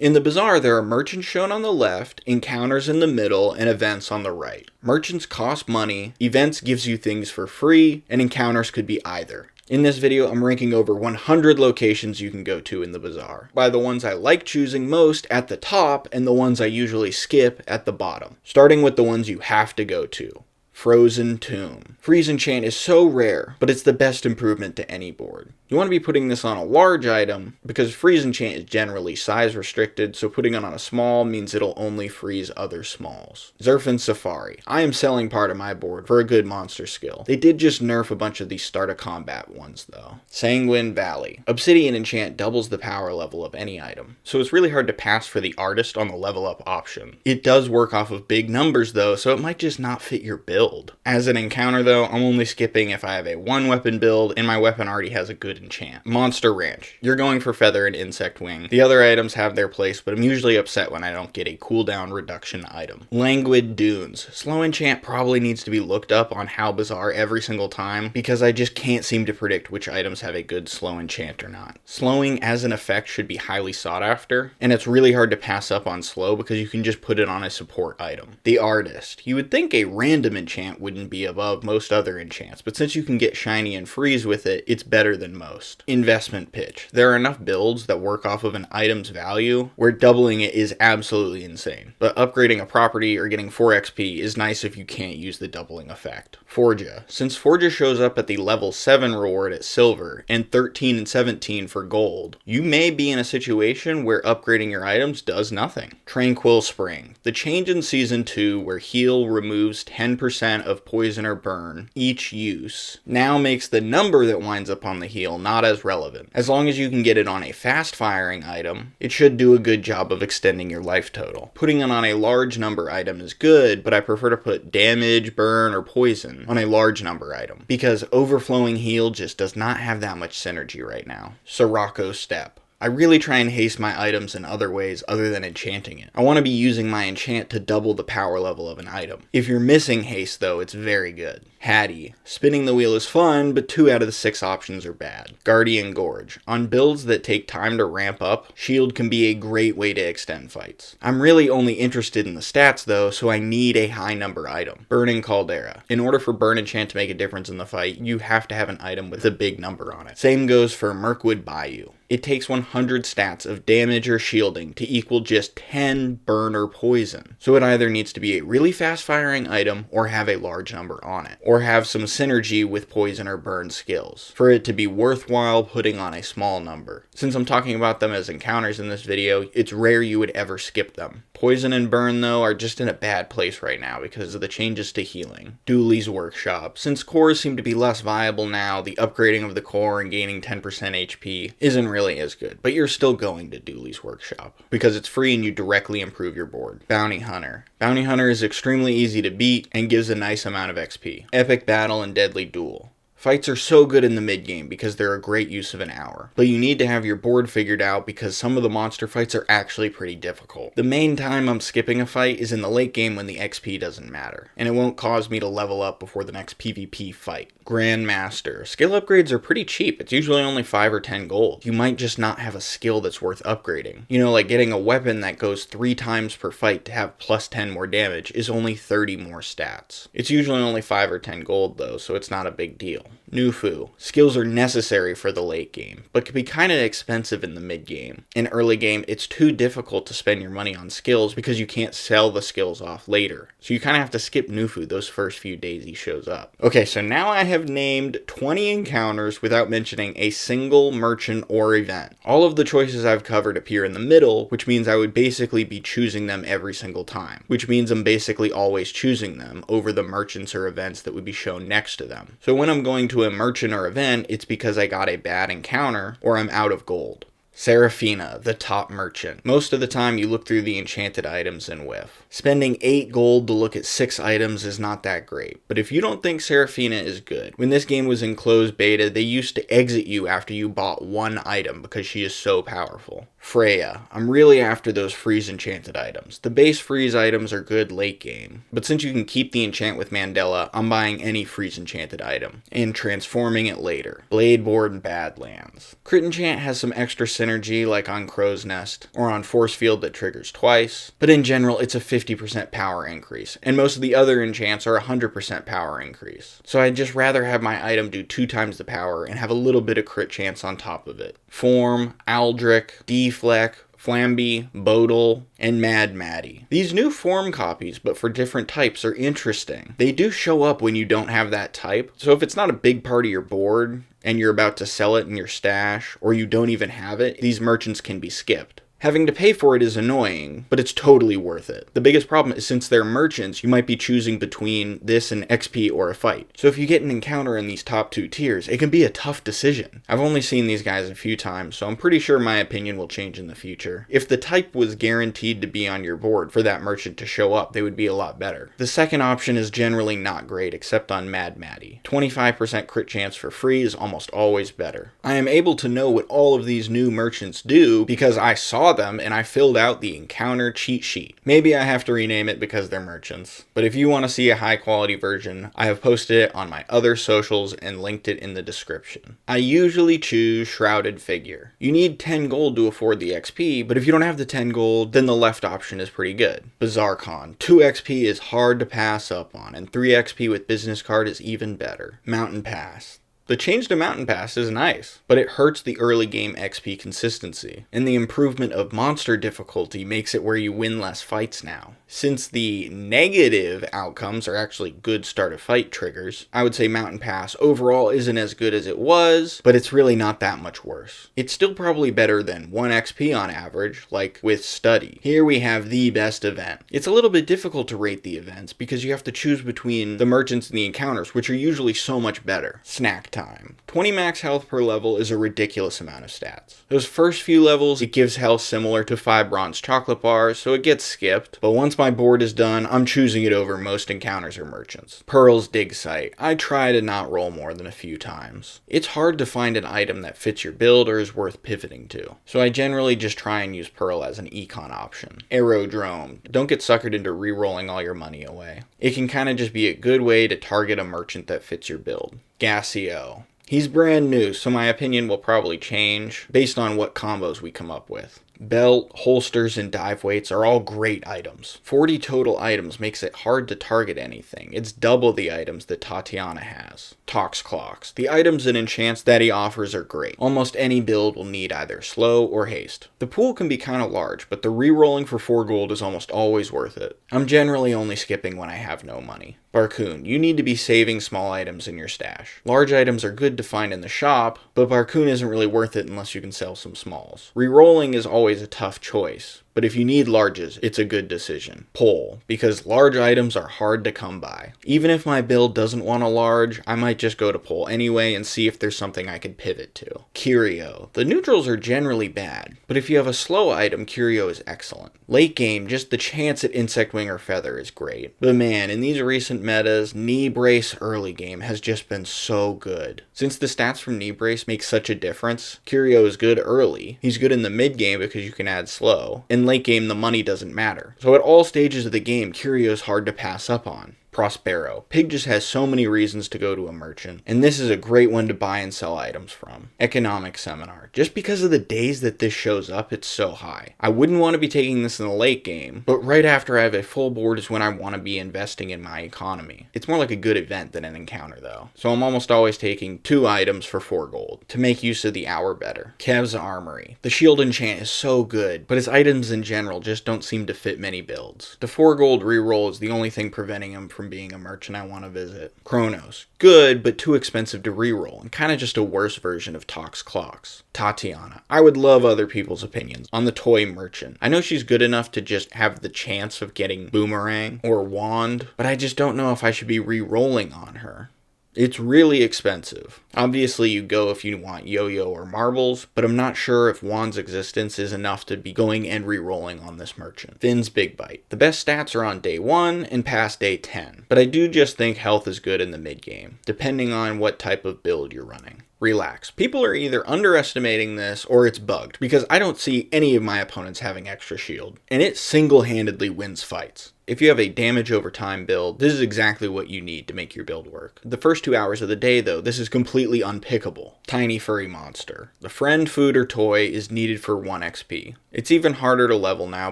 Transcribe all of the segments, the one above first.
In the Bazaar, there are merchants shown on the left, encounters in the middle, and events on the right. Merchants cost money, events gives you things for free, and encounters could be either. In this video, I'm ranking over 100 locations you can go to in the Bazaar, by the ones I like choosing most at the top and the ones I usually skip at the bottom, starting with the ones you have to go to. Frozen Tomb. Freeze enchant is so rare, but it's the best improvement to any board. You want to be putting this on a large item, because freeze enchant is generally size restricted, so putting it on a small means it'll only freeze other smalls. Zerfin Safari. I am selling part of my board for a good monster skill. They did just nerf a bunch of these start of combat ones though. Sanguine Valley. Obsidian enchant doubles the power level of any item, so it's really hard to pass for the artist on the level up option. It does work off of big numbers though, so it might just not fit your build. As an encounter though, I'm only skipping if I have a one weapon build and my weapon already has a good enchant. Monster Ranch. You're going for Feather and Insect Wing. The other items have their place, but I'm usually upset when I don't get a cooldown reduction item. Languid Dunes. Slow enchant probably needs to be looked up on How Bazaar every single time, because I just can't seem to predict which items have a good slow enchant or not. Slowing as an effect should be highly sought after, and it's really hard to pass up on slow because you can just put it on a support item. The Artist. You would think a random enchant wouldn't be above most other enchants, but since you can get shiny and freeze with it, it's better than most. Investment Pitch. There are enough builds that work off of an item's value where doubling it is absolutely insane, but upgrading a property or getting 4 XP is nice if you can't use the doubling effect. Forja. Since Forja shows up at the level 7 reward at silver and 13 and 17 for gold, you may be in a situation where upgrading your items does nothing. Tranquil Spring. The change in Season 2 where heal removes 10% of poison or burn each use now makes the number that winds up on the heal not as relevant. As long as you can get it on a fast firing item, it should do a good job of extending your life total. Putting it on a large number item is good, but I prefer to put damage, burn, or poison on a large number item, because overflowing heal just does not have that much synergy right now. Sirocco Step. I really try and haste my items in other ways other than enchanting it. I want to be using my enchant to double the power level of an item. If you're missing haste though, it's very good. Hattie. Spinning the wheel is fun, but 2 out of the 6 options are bad. Guardian Gorge. On builds that take time to ramp up, shield can be a great way to extend fights. I'm really only interested in the stats though, so I need a high number item. Burning Caldera. In order for burn enchant to make a difference in the fight, you have to have an item with a big number on it. Same goes for Mirkwood Bayou. It takes 100 stats of damage or shielding to equal just 10 burn or poison. So it either needs to be a really fast firing item or have a large number on it, or have some synergy with poison or burn skills for it to be worthwhile putting on a small number. Since I'm talking about them as encounters in this video, it's rare you would ever skip them. Poison and burn though are just in a bad place right now because of the changes to healing. Dooley's Workshop. Since cores seem to be less viable now, the upgrading of the core and gaining 10% HP isn't really as good, but you're still going to Dooley's Workshop because it's free and you directly improve your board. Bounty Hunter. Bounty Hunter is extremely easy to beat and gives a nice amount of XP. Epic Battle and Deadly Duel. Fights are so good in the mid game because they're a great use of an hour, but you need to have your board figured out because some of the monster fights are actually pretty difficult. The main time I'm skipping a fight is in the late game when the XP doesn't matter, and it won't cause me to level up before the next PvP fight. Grandmaster. Skill upgrades are pretty cheap. It's usually only 5 or 10 gold. You might just not have a skill that's worth upgrading. You know, like getting a weapon that goes 3 times per fight to have plus 10 more damage is only 30 more stats. It's usually only 5 or 10 gold though, so it's not a big deal. Nufu. Skills are necessary for the late game, but can be kinda expensive in the mid game. In early game, it's too difficult to spend your money on skills because you can't sell the skills off later. So you kinda have to skip Nufu those first few days he shows up. Okay, so now I have named 20 encounters without mentioning a single merchant or event. All of the choices I've covered appear in the middle, which means I would basically be choosing them every single time, which means I'm basically always choosing them over the merchants or events that would be shown next to them. So when I'm going to a merchant or event, it's because I got a bad encounter or I'm out of gold. Seraphina, the top merchant. Most of the time you look through the enchanted items and whiff. Spending 8 gold to look at 6 items is not that great, but if you don't think Seraphina is good, when this game was in closed beta, they used to exit you after you bought 1 item because she is so powerful. Freya. I'm really after those freeze enchanted items. The base freeze items are good late game, but since you can keep the enchant with Mandela, I'm buying any freeze enchanted item and transforming it later. Blade Board and Badlands. Crit enchant has some extra synergy like on Crow's Nest or on Force Field that triggers twice, but in general it's a 50% power increase, and most of the other enchants are 100% power increase. So I'd just rather have my item do 2 times the power and have a little bit of crit chance on top of it. Form, Aldrich, Deflect, Flamby, Bodil, and Mad Maddie. These new form copies, but for different types, are interesting. They do show up when you don't have that type, so if it's not a big part of your board, and you're about to sell it in your stash, or you don't even have it, these merchants can be skipped. Having to pay for it is annoying, but it's totally worth it. The biggest problem is since they're merchants, you might be choosing between this and XP or a fight. So if you get an encounter in these top 2 tiers, it can be a tough decision. I've only seen these guys a few times, so I'm pretty sure my opinion will change in the future. If the type was guaranteed to be on your board for that merchant to show up, they would be a lot better. The second option is generally not great, except on Mad Maddie. 25% crit chance for free is almost always better. I am able to know what all of these new merchants do because I saw them and I filled out the encounter cheat sheet. Maybe I have to rename it because they're merchants, but if you want to see a high quality version, I have posted it on my other socials and linked it in the description. I usually choose Shrouded Figure. You need 10 gold to afford the XP, but if you don't have the 10 gold, then the left option is pretty good. Bazaar 2 XP is hard to pass up on, and 3 XP with business card is even better. Mountain Pass. The change to Mountain Pass is nice, but it hurts the early game XP consistency, and the improvement of monster difficulty makes it where you win less fights now. Since the negative outcomes are actually good start of fight triggers, I would say Mountain Pass overall isn't as good as it was, but it's really not that much worse. It's still probably better than 1 XP on average, like with Study. Here we have the best event. It's a little bit difficult to rate the events because you have to choose between the merchants and the encounters, which are usually so much better. Snack time. 20 max health per level is a ridiculous amount of stats. Those first few levels, it gives health similar to 5 bronze chocolate bars, so it gets skipped, but once my board is done, I'm choosing it over most encounters or merchants. Pearl's Dig Site. I try to not roll more than a few times. It's hard to find an item that fits your build or is worth pivoting to, so I generally just try and use Pearl as an econ option. Aerodrome. Don't get suckered into re-rolling all your money away. It can kind of just be a good way to target a merchant that fits your build. Gassio. He's brand new, so my opinion will probably change based on what combos we come up with. Belt, holsters, and dive weights are all great items. 40 total items makes it hard to target anything. It's double the items that Tatiana has. Tox Clocks. The items and enchants that he offers are great. Almost any build will need either slow or haste. The pool can be kind of large, but the re-rolling for 4 gold is almost always worth it. I'm generally only skipping when I have no money. Barcoon. You need to be saving small items in your stash. Large items are good to find in the shop, but Barcoon isn't really worth it unless you can sell some smalls. Re-rolling is always a tough choice, but if you need larges, it's a good decision. Pole, because large items are hard to come by. Even if my build doesn't want a large, I might just go to pole anyway and see if there's something I could pivot to. Curio. The neutrals are generally bad, but if you have a slow item, Curio is excellent. Late game, just the chance at Insect Wing or Feather is great. But man, in these recent metas, Knee Brace early game has just been so good. Since the stats from Knee Brace make such a difference, Curio is good early. He's good in the mid game because you can add slow. In late game, the money doesn't matter. So at all stages of the game, Curio is hard to pass up on. Prospero. Pig just has so many reasons to go to a merchant, and this is a great one to buy and sell items from. Economic Seminar. Just because of the days that this shows up, it's so high. I wouldn't want to be taking this in the late game, but right after I have a full board is when I want to be investing in my economy. It's more like a good event than an encounter though, so I'm almost always taking 2 items for 4 gold to make use of the hour better. Kev's Armory. The shield enchant is so good, but his items in general just don't seem to fit many builds. The 4 gold reroll is the only thing preventing him from being a merchant I want to visit. Chronos. Good, but too expensive to reroll, and kind of just a worse version of Tox Clocks. Tatiana. I would love other people's opinions on the toy merchant. I know she's good enough to just have the chance of getting Boomerang or Wand, but I just don't know if I should be re-rolling on her. It's really expensive. Obviously you go if you want yo-yo or marbles, but I'm not sure if Juan's existence is enough to be going and re-rolling on this merchant. Finn's Big Bite. The best stats are on day 1 and past day 10, but I do just think health is good in the mid game, depending on what type of build you're running. Relax. People are either underestimating this or it's bugged, because I don't see any of my opponents having extra shield, and it single-handedly wins fights. If you have a damage over time build, this is exactly what you need to make your build work. The first 2 hours of the day though, this is completely unpickable. Tiny furry monster. The friend, food, or toy is needed for 1 XP. It's even harder to level now,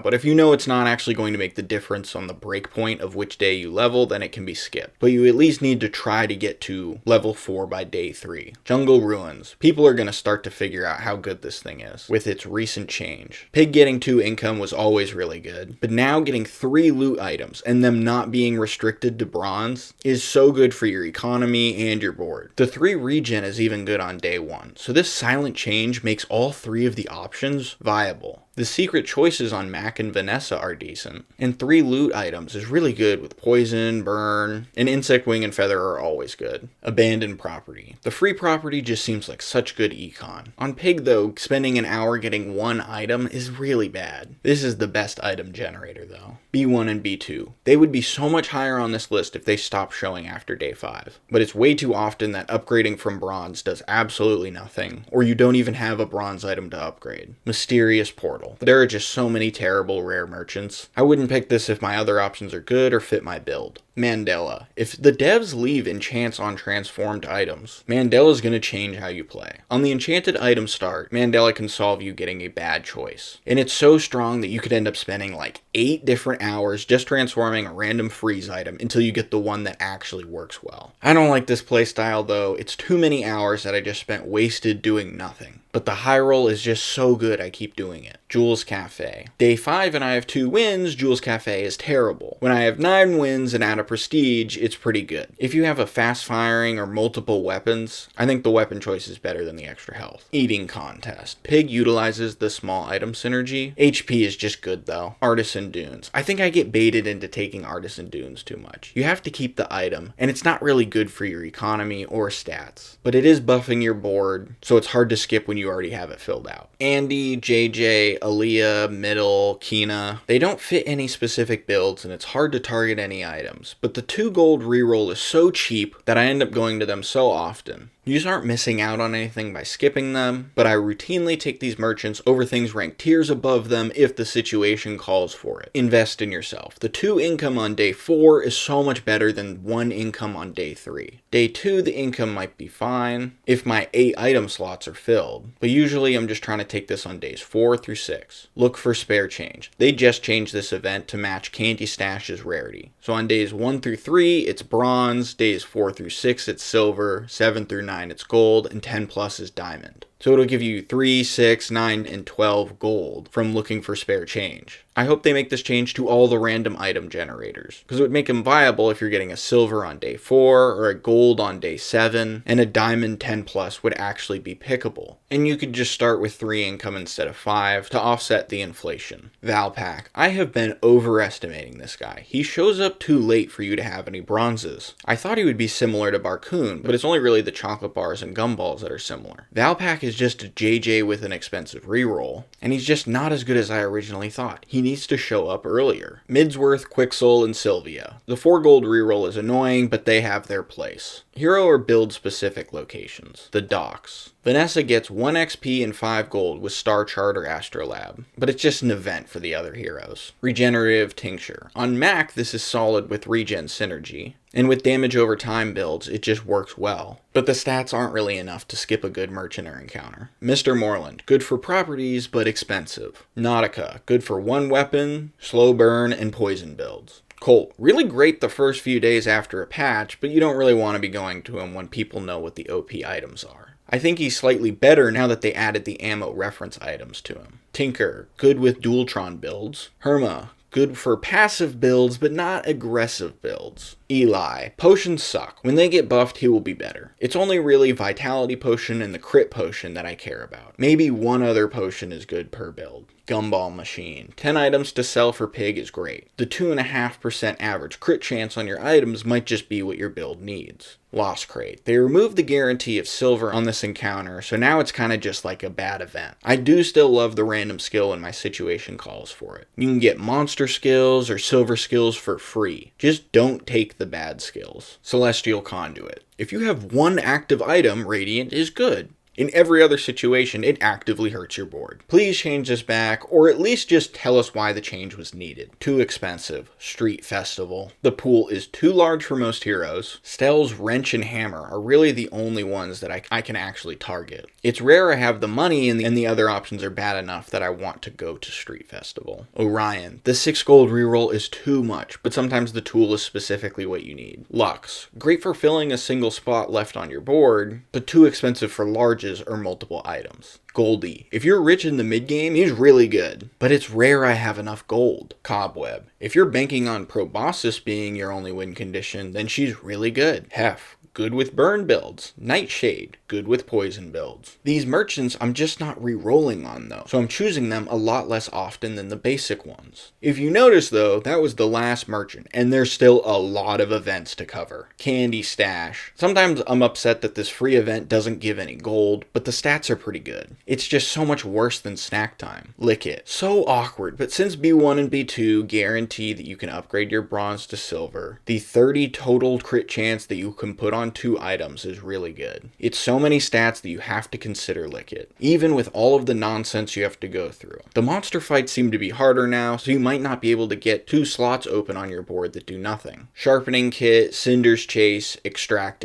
but if you know it's not actually going to make the difference on the breakpoint of which day you level, then it can be skipped. But you at least need to try to get to level 4 by day 3. Jungle Ruins. People are going to start to figure out how good this thing is with its recent change. Pig getting 2 income was always really good, but now getting 3 loot items and them not being restricted to bronze is so good for your economy and your board. The 3 regen is even good on day 1, so this silent change makes all 3 of the options viable. The secret choices on Mac and Vanessa are decent, and 3 loot items is really good with poison, burn, and insect wing and feather are always good. Abandoned property. The free property just seems like such good econ. On Pig though, spending an hour getting 1 item is really bad. This is the best item generator though. B1 and B2. They would be so much higher on this list if they stopped showing after day 5. But it's way too often that upgrading from bronze does absolutely nothing, or you don't even have a bronze item to upgrade. Mysterious Portal. There are just so many terrible rare merchants. I wouldn't pick this if my other options are good or fit my build. Mandela. If the devs leave enchants on transformed items, Mandela is going to change how you play. On the enchanted item start, Mandela can solve you getting a bad choice. And it's so strong that you could end up spending like 8 different hours just transforming a random freeze item until you get the one that actually works well. I don't like this playstyle though. It's too many hours that I just spent wasted doing nothing. But the high roll is just so good I keep doing it. Jules Cafe. Day 5 and I have 2 wins, Jules Cafe is terrible. When I have 9 wins and add a prestige, it's pretty good. If you have a fast firing or multiple weapons, I think the weapon choice is better than the extra health. Eating contest. Pig utilizes the small item synergy. HP is just good though. Artisan Dunes. I think I get baited into taking Artisan Dunes too much. You have to keep the item, and it's not really good for your economy or stats. But it is buffing your board, so it's hard to skip when you already have it filled out. Andy, JJ, Aaliyah, Middle, Kina, they don't fit any specific builds and it's hard to target any items, but the 2 gold reroll is so cheap that I end up going to them so often. You just aren't missing out on anything by skipping them, but I routinely take these merchants over things ranked tiers above them if the situation calls for it. Invest in yourself. The 2 income on day 4 is so much better than 1 income on day 3. Day 2, the income might be fine if my 8 item slots are filled, but usually I'm just trying to take this on days 4 through 6. Look for spare change. They just changed this event to match Candy Stash's rarity. So on days 1 through 3, it's bronze, days 4 through 6, it's silver, 7 through 9, it's gold, and 10 plus is diamond. So it'll give you 3, 6, 9, and 12 gold from looking for spare change. I hope they make this change to all the random item generators, because it would make them viable if you're getting a silver on day 4, or a gold on day 7, and a diamond 10 plus would actually be pickable. And you could just start with 3 income instead of 5 to offset the inflation. Valpak. I have been overestimating this guy. He shows up too late for you to have any bronzes. I thought he would be similar to Barcoon, but it's only really the chocolate bars and gumballs that are similar. Valpak is just a JJ with an expensive reroll, and he's just not as good as I originally thought. He needs to show up earlier. Midsworth, Quixel, and Sylvia. The 4 gold reroll is annoying, but they have their place. Hero or build specific locations. The docks. Vanessa gets 1 XP and 5 gold with Star Chart or Astrolab, but it's just an event for the other heroes. Regenerative Tincture. On Mac, this is solid with regen synergy, and with damage over time builds, it just works well. But the stats aren't really enough to skip a good merchant or encounter. Mr. Moreland. Good for properties, but expensive. Nautica. Good for 1 weapon, slow burn, and poison builds. Colt. Really great the first few days after a patch, but you don't really want to be going to him when people know what the OP items are. I think he's slightly better now that they added the ammo reference items to him. Tinker. Good with Dualtron builds. Herma. Good for passive builds, but not aggressive builds. Eli. Potions suck. When they get buffed, he will be better. It's only really Vitality Potion and the Crit Potion that I care about. Maybe 1 other potion is good per build. Gumball Machine. 10 items to sell for Pig is great. The 2.5% average crit chance on your items might just be what your build needs. Lost Crate. They removed the guarantee of silver on this encounter, so now it's kind of just like a bad event. I do still love the random skill when my situation calls for it. You can get monster skills or silver skills for free. Just don't take the bad skills. Celestial Conduit. If you have one active item, Radiant is good. In every other situation, it actively hurts your board. Please change this back, or at least just tell us why the change was needed. Too expensive. Street Festival. The pool is too large for most heroes. Stell's Wrench and Hammer are really the only ones that I can actually target. It's rare I have the money and the other options are bad enough that I want to go to Street Festival. Orion. The 6 gold reroll is too much, but sometimes the tool is specifically what you need. Lux. Great for filling a single spot left on your board, but too expensive for larges or multiple items. Goldie. If you're rich in the mid-game, he's really good, but it's rare I have enough gold. Cobweb. If you're banking on Proboscis being your only win condition, then she's really good. Hef. Good with burn builds. Nightshade, good with poison builds. These merchants I'm just not re-rolling on though, so I'm choosing them a lot less often than the basic ones. If you notice though, that was the last merchant, and there's still a lot of events to cover. Candy Stash. Sometimes I'm upset that this free event doesn't give any gold, but the stats are pretty good. It's just so much worse than Snack Time. Lick It. So awkward, but since B1 and B2 guarantee that you can upgrade your bronze to silver, the 30 total crit chance that you can put on 2 items is really good. It's so many stats that you have to consider Lick It, even with all of the nonsense you have to go through. The monster fights seem to be harder now, so you might not be able to get 2 slots open on your board that do nothing. Sharpening Kit, Cinder's Chase, Extract.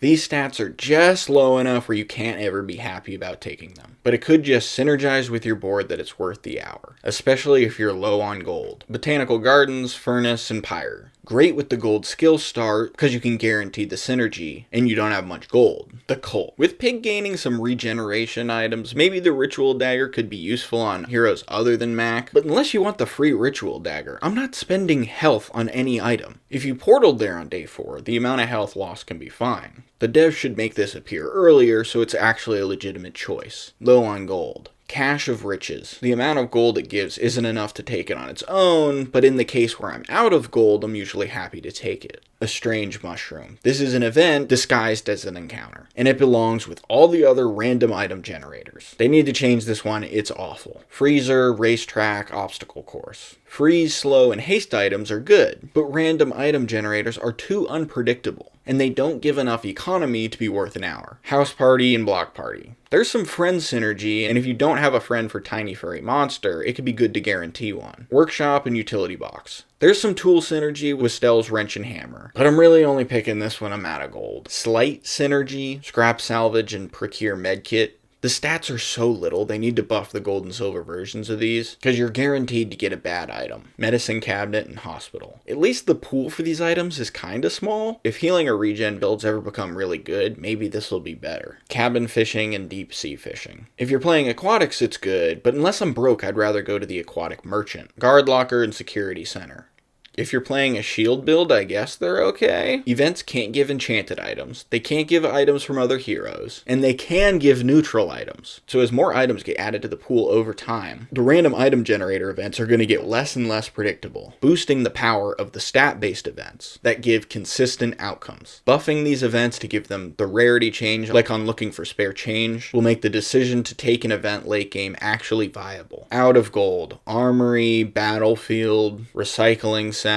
These stats are just low enough where you can't ever be happy about taking them, but it could just synergize with your board that it's worth the hour, especially if you're low on gold. Botanical Gardens, Furnace, and Pyre. Great with the gold skill start because you can guarantee the synergy and you don't have much gold. The Cult. With Pig gaining some regeneration items, maybe the Ritual Dagger could be useful on heroes other than Mac, but unless you want the free Ritual Dagger, I'm not spending health on any item. If you portaled there on day 4, the amount of health lost can be fine. The devs should make this appear earlier so it's actually a legitimate choice. Low on gold. Cache of Riches. The amount of gold it gives isn't enough to take it on its own, but in the case where I'm out of gold, I'm usually happy to take it. A Strange Mushroom. This is an event disguised as an encounter, and it belongs with all the other random item generators. They need to change this one, it's awful. Freezer, Racetrack, Obstacle Course. Freeze, Slow, and Haste items are good, but random item generators are too unpredictable, and they don't give enough economy to be worth an hour. House Party and Block Party. There's some friend synergy, and if you don't have a friend for Tiny Furry Monster, it could be good to guarantee one. Workshop and Utility Box. There's some tool synergy with Stell's Wrench and Hammer, but I'm really only picking this when I'm out of gold. Slight synergy, Scrap Salvage, and Procure Medkit. The stats are so little, they need to buff the gold and silver versions of these, because you're guaranteed to get a bad item. Medicine Cabinet and Hospital. At least the pool for these items is kinda small. If healing or regen builds ever become really good, maybe this will be better. Cabin Fishing and Deep Sea Fishing. If you're playing aquatics, it's good, but unless I'm broke, I'd rather go to the Aquatic Merchant. Guard Locker and Security Center. If you're playing a shield build, I guess they're okay. Events can't give enchanted items, they can't give items from other heroes, and they can give neutral items. So as more items get added to the pool over time, the random item generator events are going to get less and less predictable, boosting the power of the stat-based events that give consistent outcomes. Buffing these events to give them the rarity change, like on Looking for Spare Change, will make the decision to take an event late game actually viable. Out of gold, Armory, Battlefield, Recycling Center,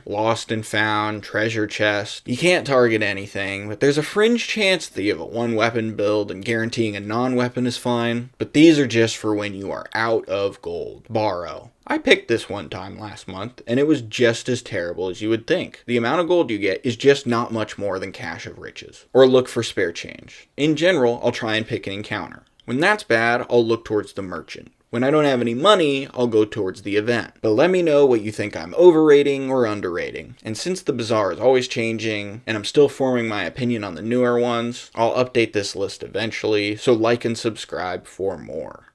Lost and Found, Treasure Chest. You can't target anything, but there's a fringe chance that you have a 1-weapon build and guaranteeing a non-weapon is fine, but these are just for when you are out of gold. Borrow. I picked this one time last month, and it was just as terrible as you would think. The amount of gold you get is just not much more than Cache of Riches, or Look for Spare Change. In general, I'll try and pick an encounter. When that's bad, I'll look towards the merchant. When I don't have any money, I'll go towards the event. But let me know what you think I'm overrating or underrating. And since the Bazaar is always changing, and I'm still forming my opinion on the newer ones, I'll update this list eventually, so like and subscribe for more.